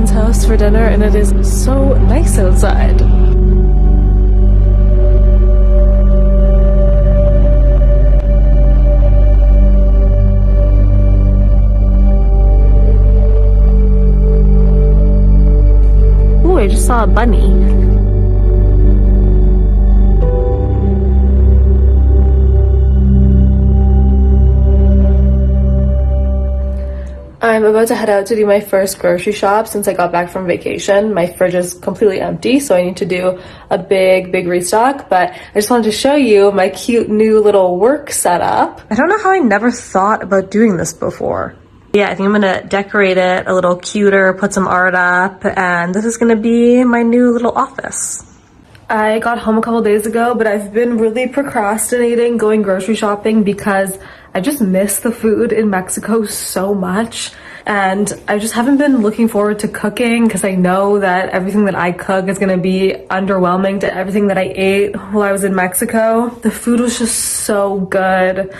friend's house for dinner and it is so nice outside. Ooh, I just saw a bunny. I'm about to head out to do my first grocery shop since I got back from vacation. My fridge is completely empty, so I need to do a big restock, but I just wanted to show you my cute new little work setup. I don't know how I never thought about doing this before. Yeah, I think I'm gonna decorate it a little cuter, put some art up, and this is gonna be my new little office. I got home a couple days ago, but I've been really procrastinating going grocery shopping because I just miss the food in Mexico so much, and I just haven't been looking forward to cooking because I know that everything that I cook is gonna be underwhelming to everything that I ate while I was in Mexico. The food was just so good.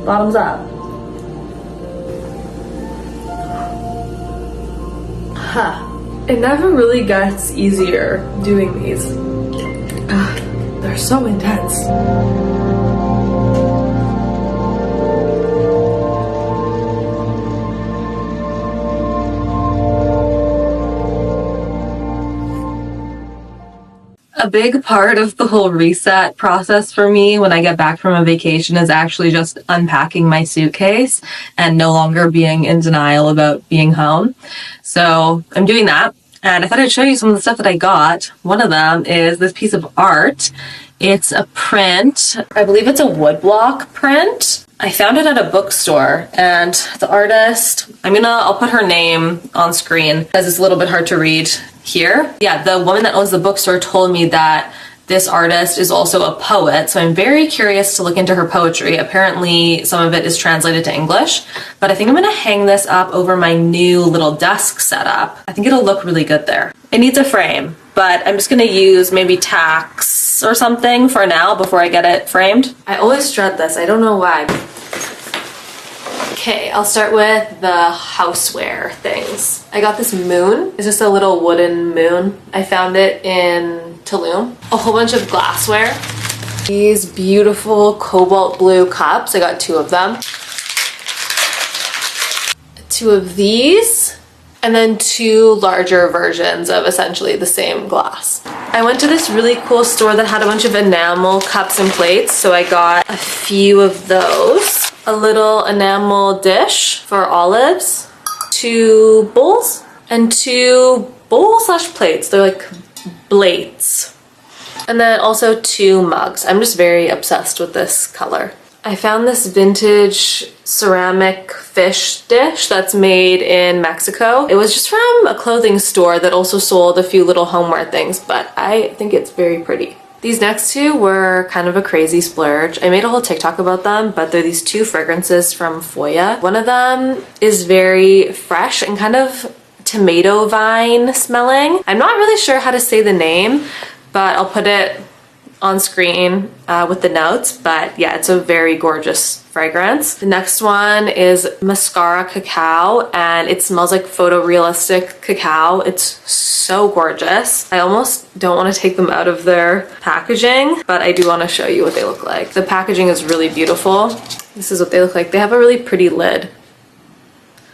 Bottoms up. It never really gets easier doing these. They're so intense. A big part of the whole reset process for me when I get back from a vacation is actually just unpacking my suitcase and no longer being in denial about being home. So I'm doing that, and I thought I'd show you some of the stuff that I got. One of them is this piece of art. It's a print. I believe it's a woodblock print. I found it at a bookstore, and the artist, I'll put her name on screen because it's a little bit hard to read here. Yeah, the woman that owns the bookstore told me that this artist is also a poet, so I'm very curious to look into her poetry. Apparently some of it is translated to English, but I think I'm gonna hang this up over my new little desk setup. I think it'll look really good there. It needs a frame, but I'm just gonna use maybe tacks or something for now before I get it framed. I always dread this, I don't know why. Okay, I'll start with the houseware things. I got this moon. It's just a little wooden moon. I found it in Tulum. A whole bunch of glassware. These beautiful cobalt blue cups. I got 2 of them. 2 of these. And then 2 larger versions of essentially the same glass. I went to this really cool store that had a bunch of enamel cups and plates, so I got a few of those. A little enamel dish for olives, 2 bowls, and 2 bowl/plates. They're like plates. And then also 2 mugs. I'm just very obsessed with this color. I found this vintage ceramic fish dish that's made in Mexico. It was just from a clothing store that also sold a few little homeware things, but I think it's very pretty. These next 2 were kind of a crazy splurge. I made a whole TikTok about them, but they're these 2 fragrances from Foya. One of them is very fresh and kind of tomato vine smelling. I'm not really sure how to say the name, but I'll put it on screen with the notes, but yeah, it's a very gorgeous fragrance. The next one is Mascara Cacao, and it smells like photorealistic cacao. It's so gorgeous. I almost don't want to take them out of their packaging, but I do want to show you what they look like. The packaging is really beautiful. This is what they look like. They have a really pretty lid.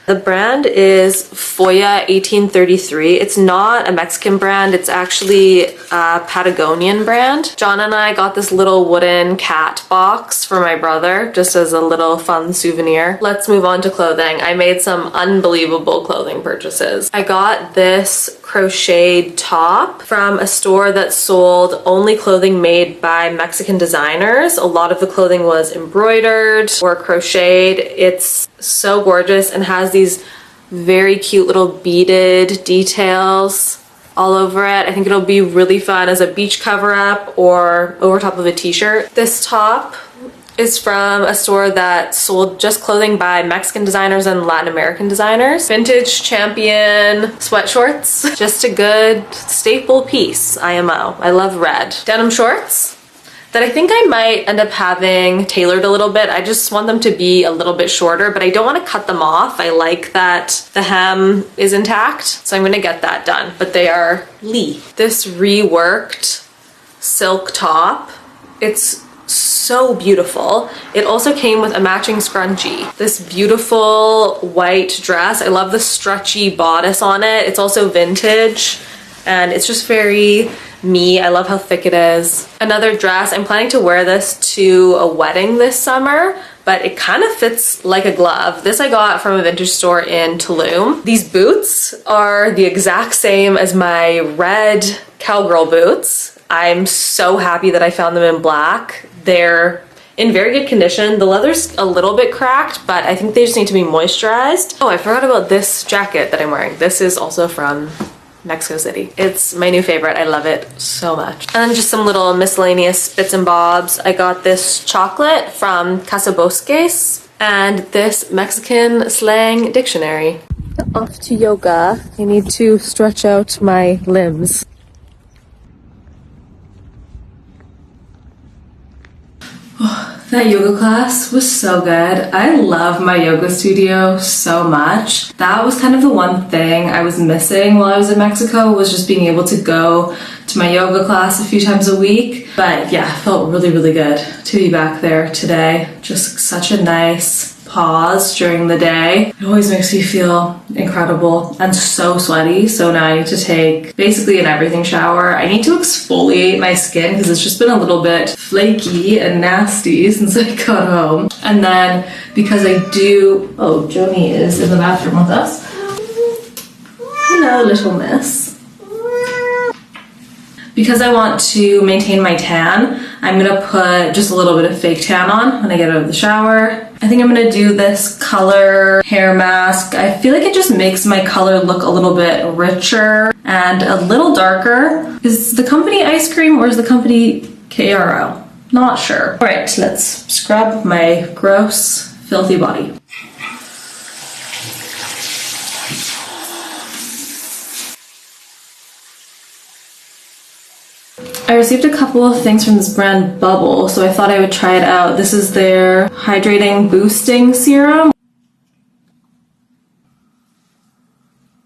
The brand is Foya 1833. It's not a Mexican brand, it's actually a Patagonian brand. John and I got this little wooden cat box for my brother, just as a little fun souvenir. Let's move on to clothing. I made some unbelievable clothing purchases. I got this crocheted top from a store that sold only clothing made by Mexican designers. A lot of the clothing was embroidered or crocheted. It's so gorgeous and has these very cute little beaded details all over it. I think it'll be really fun as a beach cover up or over top of a t-shirt. This top is from a store that sold just clothing by Mexican designers and Latin American designers. Vintage Champion sweat shorts, just a good staple piece, IMO. I love red. Denim shorts that I think I might end up having tailored a little bit. I just want them to be a little bit shorter, but I don't want to cut them off. I like that the hem is intact, so I'm gonna get that done. But they are Lee. This reworked silk top, it's so beautiful. It also came with a matching scrunchie. This beautiful white dress. I love the stretchy bodice on it. It's also vintage and it's just very me. I love how thick it is. Another dress. I'm planning to wear this to a wedding this summer, but it kind of fits like a glove. This I got from a vintage store in Tulum. These boots are the exact same as my red cowgirl boots. I'm so happy that I found them in black. They're in very good condition. The leather's a little bit cracked, but I think they just need to be moisturized. Oh, I forgot about this jacket that I'm wearing. This is also from Mexico City. It's my new favorite. I love it so much. And then just some little miscellaneous bits and bobs. I got this chocolate from Casabosques and this Mexican slang dictionary. Off to yoga. I need to stretch out my limbs. That yoga class was so good. I love my yoga studio so much. That was kind of the one thing I was missing while I was in Mexico, was just being able to go to my yoga class a few times a week. But yeah, it felt really, really good to be back there today. Just such a nice pause during the day. It always makes me feel incredible and so sweaty. So now I need to take basically an everything shower. I need to exfoliate my skin because it's just been a little bit flaky and nasty since I got home. And then because I do, oh, Joni is in the bathroom with us. Hello, little miss. Because I want to maintain my tan, I'm gonna put just a little bit of fake tan on when I get out of the shower. I think I'm gonna do this color hair mask. I feel like it just makes my color look a little bit richer and a little darker. Is the company Ice Cream or is the company KRO? Not sure. All right, let's scrub my gross, filthy body. I received a couple of things from this brand Bubble, so I thought I would try it out. This is their Hydrating Boosting Serum.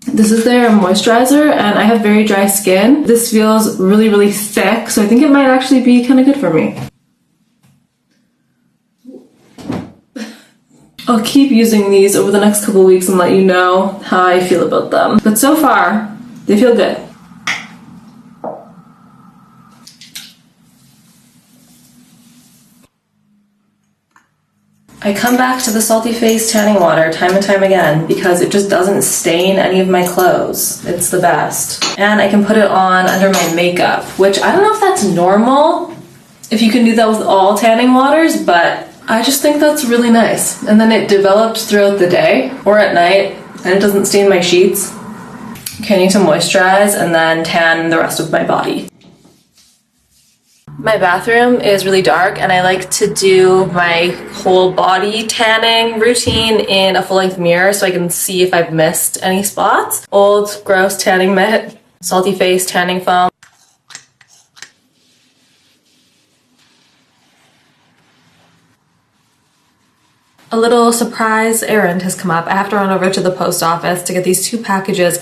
This is their moisturizer, and I have very dry skin. This feels really, really thick, so I think it might actually be kind of good for me. I'll keep using these over the next couple of weeks and let you know how I feel about them. But so far, they feel good. I come back to the salty face tanning water time and time again because it just doesn't stain any of my clothes. It's the best. And I can put it on under my makeup, which I don't know if that's normal, if you can do that with all tanning waters, but I just think that's really nice. And then it developed throughout the day or at night, and it doesn't stain my sheets. Okay, I need to moisturize and then tan the rest of my body. My bathroom is really dark and I like to do my whole body tanning routine in a full-length mirror so I can see if I've missed any spots. Old, gross tanning mitt, salty face tanning foam. A little surprise errand has come up. I have to run over to the post office to get these two packages.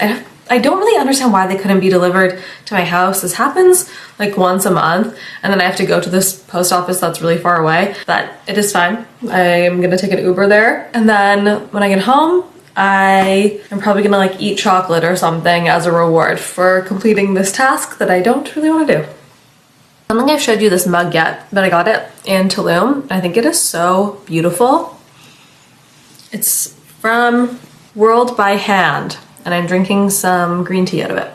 I don't really understand why they couldn't be delivered to my house. This happens like once a month, and then I have to go to this post office that's really far away, but it is fine. I'm gonna take an Uber there, and then when I get home, I am probably gonna like eat chocolate or something as a reward for completing this task that I don't really want to do. I don't think I've showed you this mug yet, but I got it in Tulum. I think it is so beautiful. It's from World by Hand, and I'm drinking some green tea out of it.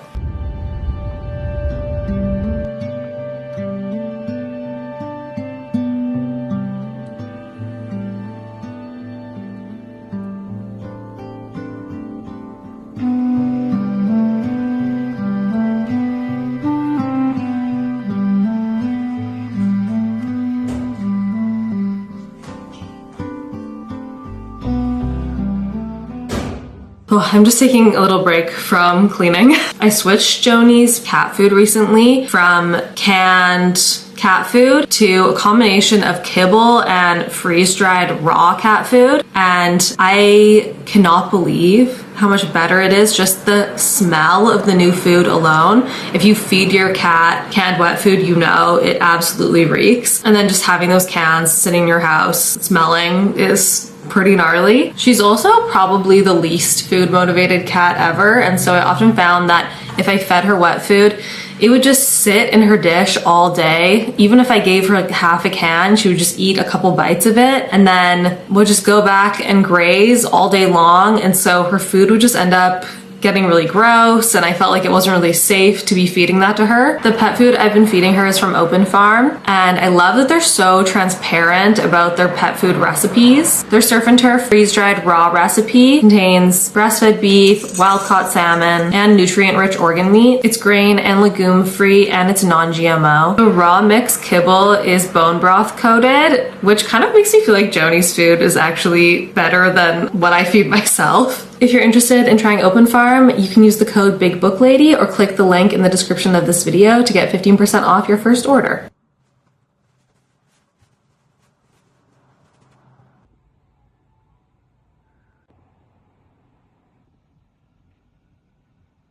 Oh, I'm just taking a little break from cleaning. I switched Joni's cat food recently from canned cat food to a combination of kibble and freeze-dried raw cat food, and I cannot believe how much better it is. Just the smell of the new food alone. If you feed your cat canned wet food, you know it absolutely reeks. And then just having those cans sitting in your house smelling is pretty gnarly. She's also probably the least food motivated cat ever, and so I often found that if I fed her wet food, it would just sit in her dish all day. Even if I gave her like half a can, she would just eat a couple bites of it and then would just go back and graze all day long. And so her food would just end up getting really gross, and I felt like it wasn't really safe to be feeding that to her. The pet food I've been feeding her is from Open Farm, and I love that they're so transparent about their pet food recipes. Their surf and turf freeze-dried raw recipe contains breastfed beef, wild-caught salmon, and nutrient-rich organ meat. It's grain and legume-free, and it's non-GMO. The raw mix kibble is bone broth coated, which kind of makes me feel like Joni's food is actually better than what I feed myself. If you're interested in trying Open Farm, you can use the code BIGBOOKLADY or click the link in the description of this video to get 15% off your first order.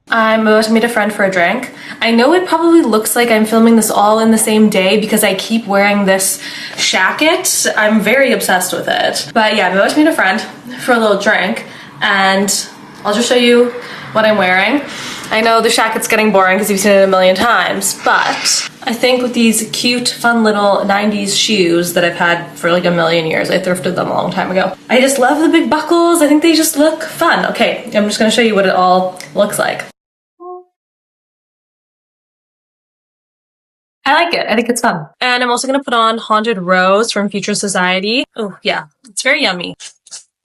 I'm about to meet a friend for a drink. I know it probably looks like I'm filming this all in the same day because I keep wearing this shacket. I'm very obsessed with it. But yeah, I'm about to meet a friend for a little drink, and I'll just show you what I'm wearing. I know the shacket's getting boring because you've seen it a million times, but I think with these cute, fun little 90s shoes that I've had for like a million years, I thrifted them a long time ago. I just love the big buckles. I think they just look fun. Okay, I'm just gonna show you what it all looks like. I like it. I think it's fun. And I'm also gonna put on Haunted Rose from Future Society. Oh yeah, it's very yummy.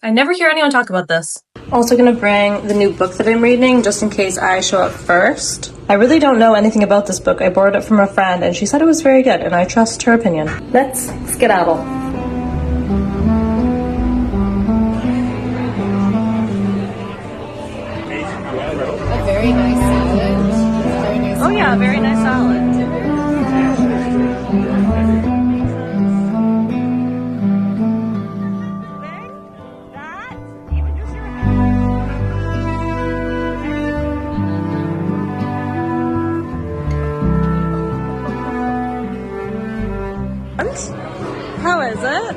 I never hear anyone talk about this. Also gonna bring the new book that I'm reading just in case I show up first. I really don't know anything about this book. I borrowed it from a friend and she said it was very good, and I trust her opinion. Let's skedaddle. A very nice salad. Oh yeah, very nice salad. How is it?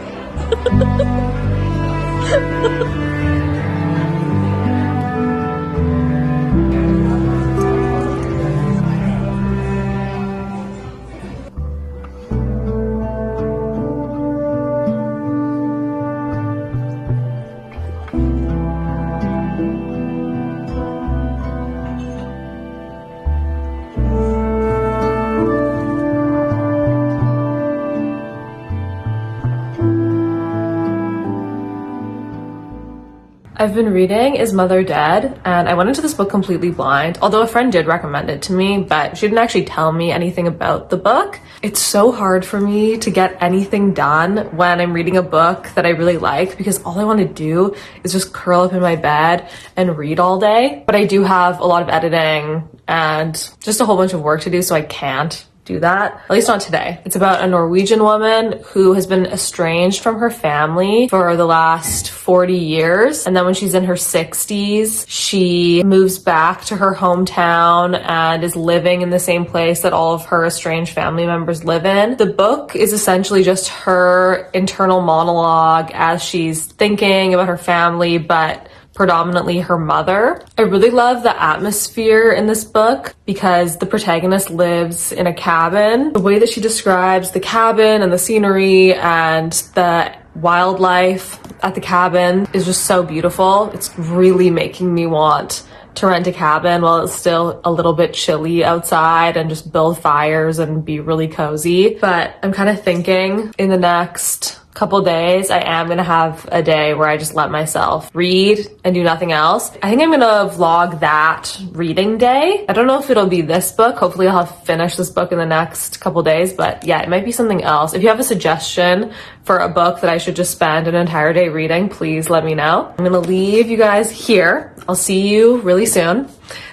I've been reading Is Mother Dead, and I went into this book completely blind, although a friend did recommend it to me, but she didn't actually tell me anything about the book. It's so hard for me to get anything done when I'm reading a book that I really like, because all I want to do is just curl up in my bed and read all day. But I do have a lot of editing and just a whole bunch of work to do, so I can't do that, at least not today. It's about a Norwegian woman who has been estranged from her family for the last 40 years, and then when she's in her 60s, she moves back to her hometown and is living in the same place that all of her estranged family members live in. The book is essentially just her internal monologue as she's thinking about her family, but predominantly her mother. I really love the atmosphere in this book because the protagonist lives in a cabin. The way that she describes the cabin and the scenery and the wildlife at the cabin is just so beautiful. It's really making me want to rent a cabin while it's still a little bit chilly outside and just build fires and be really cozy. But I'm kind of thinking in the next couple days, I am gonna have a day where I just let myself read and do nothing else. I think I'm gonna vlog that reading day. I don't know if it'll be this book. Hopefully I'll have finished this book in the next couple days, but yeah, it might be something else. If you have a suggestion for a book that I should just spend an entire day reading, please let me know. I'm gonna leave you guys here. I'll see you really soon.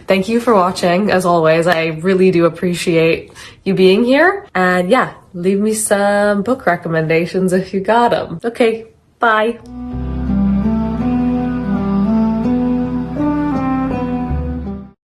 Thank you for watching. As always, I really do appreciate you being here. And yeah, leave me some book recommendations if you got them. Okay, bye.